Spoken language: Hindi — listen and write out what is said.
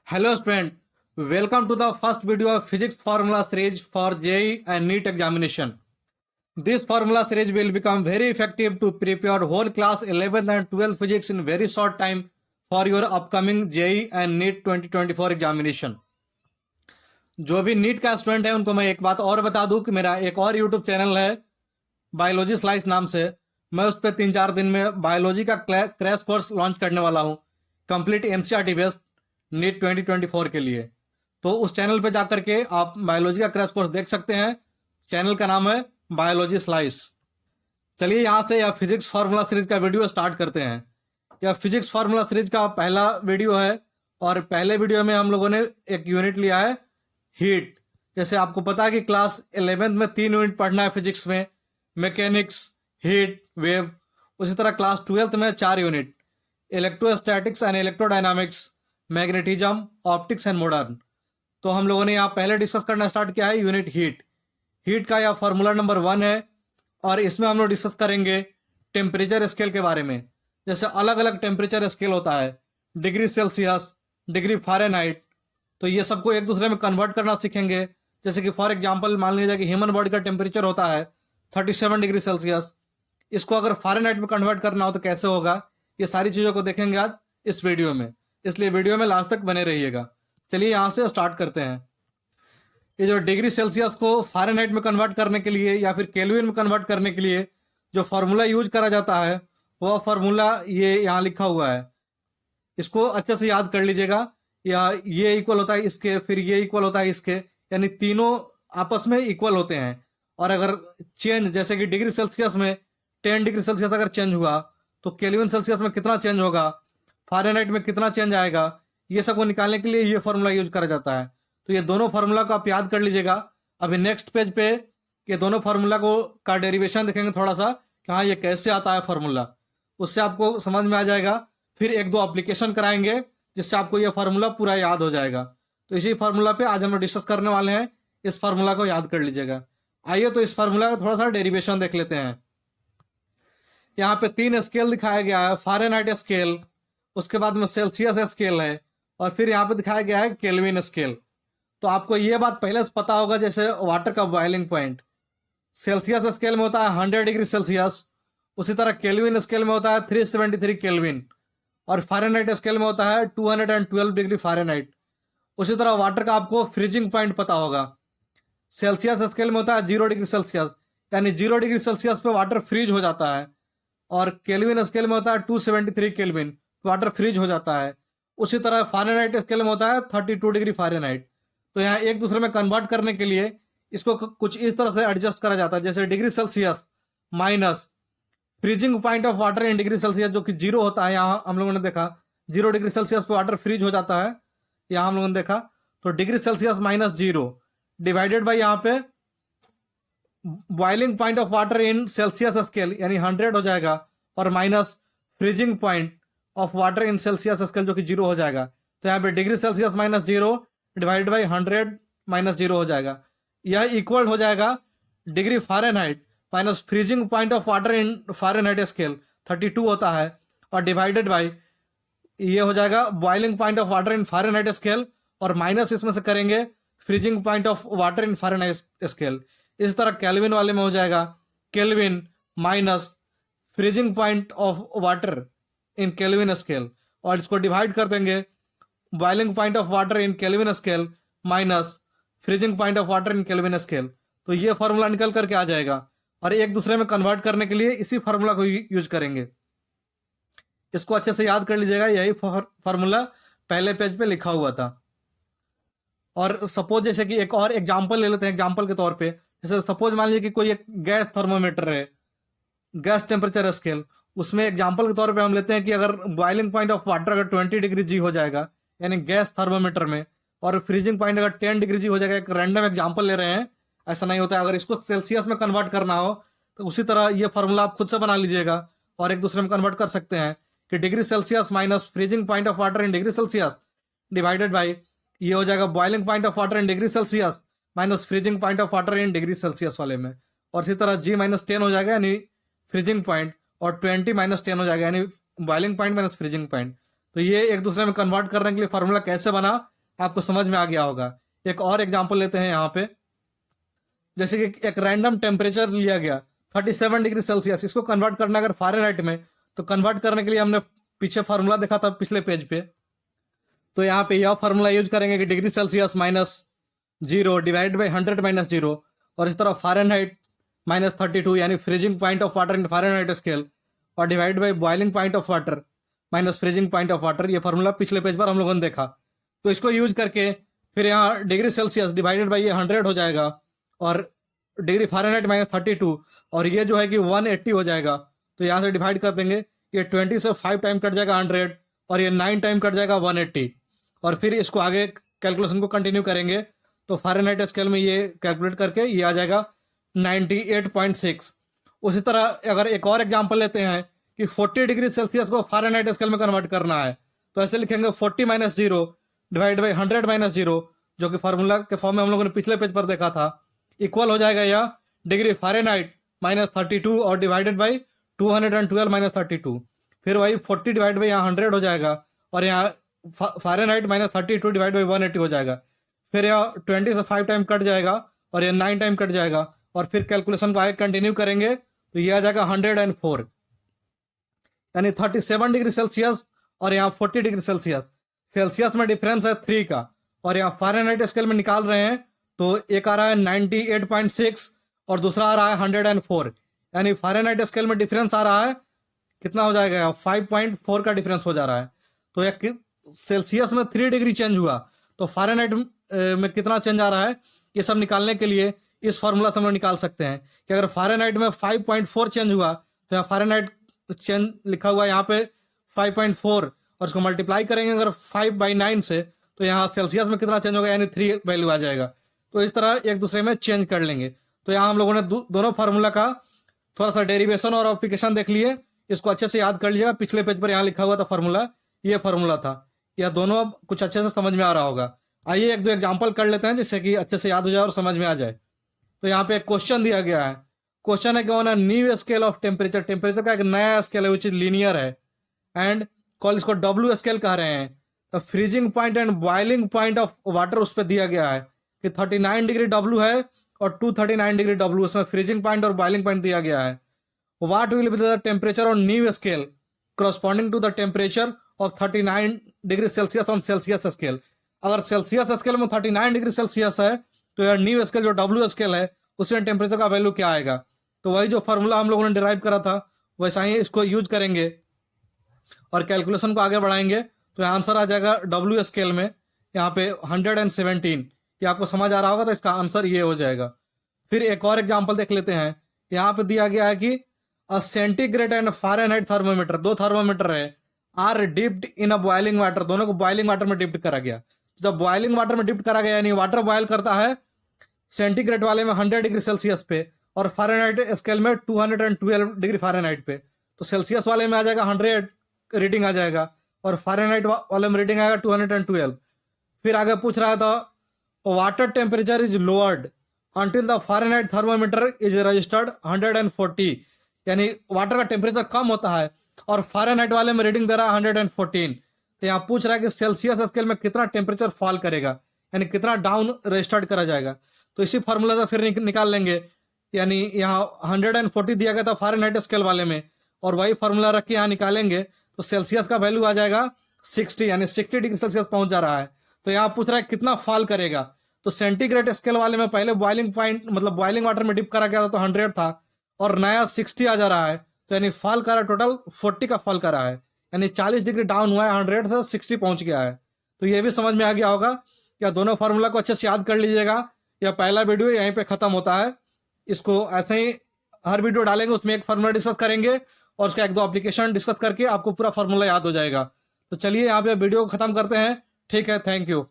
Hello student, welcome to the first video of physics formula series for JEE and NEET examination. This formula series will become very effective to prepare whole class 11th and 12th physics in very short time for your upcoming JEE and NEET 2024 examination. जो भी नीट का स्टूडेंट है उनको मैं एक बात और बता दूं कि मेरा एक और यूट्यूब चैनल है बायोलॉजी स्लाइस नाम से। मैं उस पर 3-4 दिन में बायोलॉजी का क्रैश कोर्स लॉन्च करने वाला हूं, कंप्लीट एनसीईआरटी बेस्ड नीट 2024 के लिए। तो उस चैनल पे जाकर के आप बायोलॉजी का क्रैश कोर्स देख सकते हैं। चैनल का नाम है बायोलॉजी स्लाइस। चलिए यहाँ से यह फिजिक्स फार्मूला सीरीज का वीडियो स्टार्ट करते हैं। यह फिजिक्स फार्मूला सीरीज का पहला वीडियो है और पहले वीडियो में हम लोगों ने एक यूनिट लिया है हीट। जैसे आपको पता है कि क्लास 11th में 3 यूनिट पढ़ना है फिजिक्स में, मैकेनिक्स, हीट, वेव। उसी तरह क्लास 12th में 4 unit, electrostatics and electrodynamics, magnetism, optics and modern. तो हम लोगों ने यहाँ पहले डिस्कस करना स्टार्ट किया है यूनिट हीट। हीट का यह फॉर्मूला नंबर 1 है और इसमें हम लोग डिस्कस करेंगे टेम्परेचर स्केल के बारे में। जैसे अलग अलग टेम्परेचर स्केल होता है, डिग्री सेल्सियस, डिग्री फ़ारेनहाइट। तो ये सबको एक दूसरे में कन्वर्ट करना सीखेंगे। जैसे कि फॉर एग्जांपल मान लीजिए कि ह्यूमन बॉडी का टेम्परेचर होता है 37 डिग्री सेल्सियस। इसको अगर फ़ारेनहाइट में कन्वर्ट करना हो तो कैसे होगा, ये सारी चीज़ों को देखेंगे आज इस वीडियो में। इसलिए वीडियो में लास्ट तक बने रहिएगा। चलिए यहाँ से स्टार्ट करते हैं। ये जो डिग्री सेल्सियस को फ़ारेनहाइट में कन्वर्ट करने के लिए या फिर केल्विन में कन्वर्ट करने के लिए जो फार्मूला यूज करा जाता है वह फार्मूला ये यहाँ लिखा हुआ है। इसको अच्छे से याद कर लीजिएगा। या ये इक्वल होता है इसके, फिर ये इक्वल होता है इसके, यानी तीनों आपस में इक्वल होते हैं। और अगर चेंज जैसे कि डिग्री सेल्सियस में 10 डिग्री सेल्सियस अगर चेंज हुआ तो केल्विन सेल्सियस में कितना चेंज होगा, फ़ारेनहाइट में कितना चेंज आएगा, ये सबको निकालने के लिए ये फार्मूला यूज करा जाता है। तो ये दोनों फार्मूला को आप याद कर लीजिएगा। अभी नेक्स्ट पेज पे ये दोनों फार्मूला को का डेरिवेशन देखेंगे थोड़ा सा कि हाँ ये कैसे आता है फार्मूला, उससे आपको समझ में आ जाएगा। फिर 1-2 एप्लीकेशन कराएंगे जिससे आपको ये फार्मूला पूरा याद हो जाएगा। तो इसी फार्मूला पे आज हम लोग डिस्कस करने वाले हैं। इस फार्मूला को याद कर लीजिएगा। आइए तो इस फार्मूला का थोड़ा सा डेरिवेशन देख लेते हैं। यहाँ पे 3 स्केल दिखाया गया है, फ़ारेनहाइट स्केल, उसके बाद में सेल्सियस स्केल है और फिर यहाँ पे दिखाया गया है केल्विन स्केल। तो आपको ये बात पहले से पता होगा, जैसे वाटर का बॉइलिंग पॉइंट सेल्सियस स्केल में होता है 100 डिग्री सेल्सियस, उसी तरह केल्विन स्केल में होता है 373 केल्विन और फ़ारेनहाइट स्केल में होता है 212 डिग्री फ़ारेनहाइट। उसी तरह वाटर का आपको फ्रीजिंग पॉइंट पता होगा। सेल्सियस स्केल में होता है 0 डिग्री सेल्सियस, यानी 0 डिग्री सेल्सियस पे वाटर फ्रीज हो जाता है। और केल्विन स्केल में होता है 273 केल्विन, वाटर फ्रीज हो जाता है। उसी तरह फ़ारेनहाइट स्केल में होता है 32 डिग्री फ़ारेनहाइट। तो यहाँ एक दूसरे में कन्वर्ट करने के लिए इसको कुछ इस तरह से एडजस्ट करा जाता है। जैसे degree Celsius minus freezing point of water in degree Celsius, जो कि 0 होता है। यहाँ हम लोगों ने देखा 0 डिग्री सेल्सियस पे वाटर फ्रीज हो जाता है, यहाँ हम लोगों ने देखा। तो degree Celsius minus 0 divided by यहाँ पे boiling point of water in Celsius scale, यानी 100 हो जाएगा, और minus freezing point of water in Celsius scale जो कि 0 हो जाएगा। तो यहाँ पे degree Celsius minus 0 divided by 100 minus 0 हो जाएगा। यह इक्वल हो जाएगा degree Fahrenheit minus freezing point of water in Fahrenheit scale 32 होता है, और डिवाइडेड बाई ये हो जाएगा boiling point of water in Fahrenheit scale, और माइनस इसमें से करेंगे freezing point of water in Fahrenheit scale. इस तरह केल्विन वाले में हो जाएगा kelvin minus freezing point of water in kelvin scale, और इसको डिवाइड कर देंगे boiling point of water in kelvin scale minus freezing point of water in kelvin scale. तो ये फार्मूला निकल करके आ जाएगा। और एक दूसरे में कन्वर्ट करने के लिए इसी फार्मूला को यूज करेंगे। इसको अच्छे से याद कर लीजिएगा। यही फार्मूला पहले पेज पे लिखा हुआ था। और सपोज जैसे कि एक और एग्जांपल ले लेते हैं। एग्जांपल के तौर पे जैसे सपोज मान लीजिए कि कोई एक गैस थर्मोमीटर है, गैस टेम्परेचर स्केल। उसमें एग्जांपल के तौर पे हम लेते हैं कि अगर बॉइलिंग पॉइंट ऑफ वाटर अगर 20 डिग्री जी हो जाएगा, यानी गैस थर्मोमीटर में, और फ्रीजिंग पॉइंट अगर 10 डिग्री जी हो जाएगा। एक रैंडम एग्जांपल ले रहे हैं, ऐसा नहीं होता है। अगर इसको सेल्सियस में कन्वर्ट करना हो तो उसी तरह ये फार्मूला आप खुद से बना लीजिएगा और एक दूसरे में कन्वर्ट कर सकते हैं कि degree Celsius minus freezing point of water in degree Celsius divided by ये हो जाएगा boiling point of water in degree Celsius minus freezing point of water in degree Celsius वाले में। और इसी तरह जी माइनस 10 हो जाएगा, यानी फ्रीजिंग पॉइंट, और 20 माइनस 10 हो जाएगा, यानी boiling point minus freezing point. तो ये एक दूसरे में कन्वर्ट करने के लिए फार्मूला कैसे बना आपको समझ में आ गया होगा। एक और एग्जांपल लेते हैं यहाँ पे, जैसे कि एक रैंडम टेम्परेचर लिया गया 37 डिग्री सेल्सियस, इसको कन्वर्ट करना अगर फ़ारेनहाइट में, तो कन्वर्ट करने के लिए हमने पीछे फार्मूला देखा था पिछले पेज पे। तो यहाँ पे यह फार्मूला यूज करेंगे कि डिग्री सेल्सियस -0 डिवाइड बाई 100 -0, और इस तरह फ़ारेनहाइट -32 यानी freezing point of water in Fahrenheit scale, और divide by boiling point of water minus freezing point of water. ये फार्मूला पिछले पेज पर हम लोगों ने देखा। तो इसको यूज करके फिर यहाँ डिग्री सेल्सियस डिवाइडेड बाई ये 100 हो जाएगा, और डिग्री फ़ारेनहाइट -32, और ये जो है कि 180 हो जाएगा। तो यहाँ से डिवाइड कर देंगे, ये 20 से 5 टाइम कट जाएगा 100, और ये 9 टाइम कट जाएगा 180, और फिर इसको आगे कैलकुलेशन को कंटिन्यू करेंगे तो फ़ारेनहाइट स्केल में ये कैलकुलेट करके ये आ जाएगा 98.6। उसी तरह अगर एक और एग्जांपल लेते हैं कि 40 डिग्री सेल्सियस को फ़ारेनहाइट स्केल में कन्वर्ट करना है, तो ऐसे लिखेंगे 40 - 0 डिवाइड बाई 100 - 0, जो कि फार्मूला के फॉर्म में हम लोगों ने पिछले पेज पर देखा था, इक्वल हो जाएगा यह डिग्री फ़ारेनहाइट -32 और डिवाइडेड बाई 212 - 32। फिर वही 40 डिवाइड बाई यहाँ 100 हो जाएगा, और यहाँ फ़ारेनहाइट -32 डिवाइड बाई 180 हो जाएगा। फिर यह 20 से 5 टाइम कट जाएगा, और ये 9 टाइम कट जाएगा, और फिर कैलकुलेशन को आगे कंटिन्यू करेंगे तो ये आ जाएगा 104, यानी 37 डिग्री सेल्सियस और यहाँ 40 डिग्री सेल्सियस। सेल्सियस में डिफरेंस है 3 का, और यहाँ फ़ारेनहाइट स्केल में निकाल रहे हैं तो एक आ रहा है 98.6 और दूसरा आ रहा है 104, यानी फ़ारेनहाइट स्केल में डिफरेंस आ रहा है कितना हो जाएगा, 5.4 का डिफरेंस हो जा रहा है। तो यह सेल्सियस में 3 डिग्री चेंज हुआ, तो फ़ारेनहाइट में कितना चेंज आ रहा है, ये सब निकालने के लिए इस फार्मूला से हम लोग निकाल सकते हैं कि अगर फ़ारेनहाइट में 5.4 चेंज हुआ तो यहाँ फ़ारेनहाइट चेंज लिखा हुआ है यहाँ पे 5.4, और उसको मल्टीप्लाई करेंगे अगर 5/9 से, तो यहाँ सेल्सियस में कितना चेंज होगा, यानी 3 वैल्यू आ जाएगा। तो इस तरह एक दूसरे में चेंज कर लेंगे। तो यहाँ हम लोगों ने दोनों फार्मूला का थोड़ा सा डेरिवेशन और एप्लीकेशन देख लिए, इसको अच्छे से याद कर लीजिएगा। पिछले पेज पर यहाँ लिखा हुआ था फार्मूला, ये फार्मूला था, यह दोनों अब कुछ अच्छे से समझ में आ रहा होगा। आइए एक दो एग्जाम्पल कर लेते हैं जिससे कि अच्छे से याद हो जाए और समझ में आ जाए। तो यहाँ पे एक क्वेश्चन दिया गया है। क्वेश्चन है कि on a new scale of temperature, temperature का एक नया स्केल है विच इज लीनियर है, एंड कॉल इसको डब्ल्यू स्केल कह रहे हैं। तो freezing point and boiling point of water उस पर दिया गया है कि 39 डिग्री डब्ल्यू है और 239 डिग्री डब्ल्यू, उसमें फ्रीजिंग पॉइंट और बॉइलिंग पॉइंट दिया गया है। What will be the temperature on new scale corresponding to the temperature of 39 degree Celsius on Celsius scale. अगर सेल्सियस स्केल में 39 डिग्री सेल्सियस है तो यार न्यू स्केल जो डब्ल्यू स्केल है उसमें टेम्परेचर का वैल्यू क्या आएगा। तो वही जो फार्मूला हम लोगों ने डिराइव करा था वैसा ही इसको यूज करेंगे और कैलकुलेशन को आगे बढ़ाएंगे। तो आंसर आ जाएगा डब्ल्यू स्केल में यहाँ पे 117। ये आपको समझ आ रहा होगा, तो इसका आंसर ये हो जाएगा। फिर एक और एग्जाम्पल देख लेते हैं। यहाँ पे दिया गया है कि a centigrade and Fahrenheit thermometer, दो थर्मोमीटर है, are dipped in a boiling water, दोनों को बॉइलिंग वाटर में डिप्ट करा गया। जब बॉइलिंग वाटर में डिप्ट करा गया यानी वाटर बॉयल करता है सेंटीग्रेड वाले में 100 डिग्री सेल्सियस पे और फ़ारेनहाइट स्केल में 212 डिग्री फ़ारेनहाइट पे। तो सेल्सियस वाले में आ जाएगा 100 रीडिंग आ जाएगा और फ़ारेनहाइट वाले में रीडिंग आएगा 212। फिर आगे पूछ रहा था water temperature is lowered until the Fahrenheit thermometer is registered 140, यानी वाटर का टेम्परेचर कम होता है और फ़ारेनहाइट वाले में रीडिंग दे रहा है 114। तो यहाँ पूछ रहा है कि सेल्सियस स्केल में कितना टेम्परेचर फॉल करेगा, यानी कितना डाउन रजिस्टर्ड करा जाएगा। तो इसी फार्मूला से फिर निकाल लेंगे, यानी यहाँ 140 दिया गया था फ़ारेनहाइट स्केल वाले में और वही फार्मूला रख के यहाँ निकालेंगे तो सेल्सियस का वैल्यू आ जाएगा 60, यानी 60 डिग्री सेल्सियस पहुंच जा रहा है। तो यहाँ पूछ रहा है कितना फॉल करेगा। तो सेंटीग्रेड स्केल वाले में पहले बॉइलिंग पॉइंट मतलब बॉइलिंग वाटर में डिप करा गया था तो 100 था और नया 60 आ जा रहा है, तो यानी फॉल करा टोटल 40 का फॉल करा है, यानी 40 डिग्री डाउन हुआ है, 100 से 60 पहुंच गया है। तो ये भी समझ में आ गया होगा। या दोनों फार्मूला को अच्छे से याद कर लीजिएगा। यह पहला वीडियो यहीं पे खत्म होता है। इसको ऐसे ही हर वीडियो डालेंगे उसमें एक फार्मूला डिस्कस करेंगे और उसका एक दो एप्लीकेशन डिस्कस करके आपको पूरा फार्मूला याद हो जाएगा। तो चलिए यहाँ पे वीडियो को खत्म करते हैं। ठीक है, थैंक यू।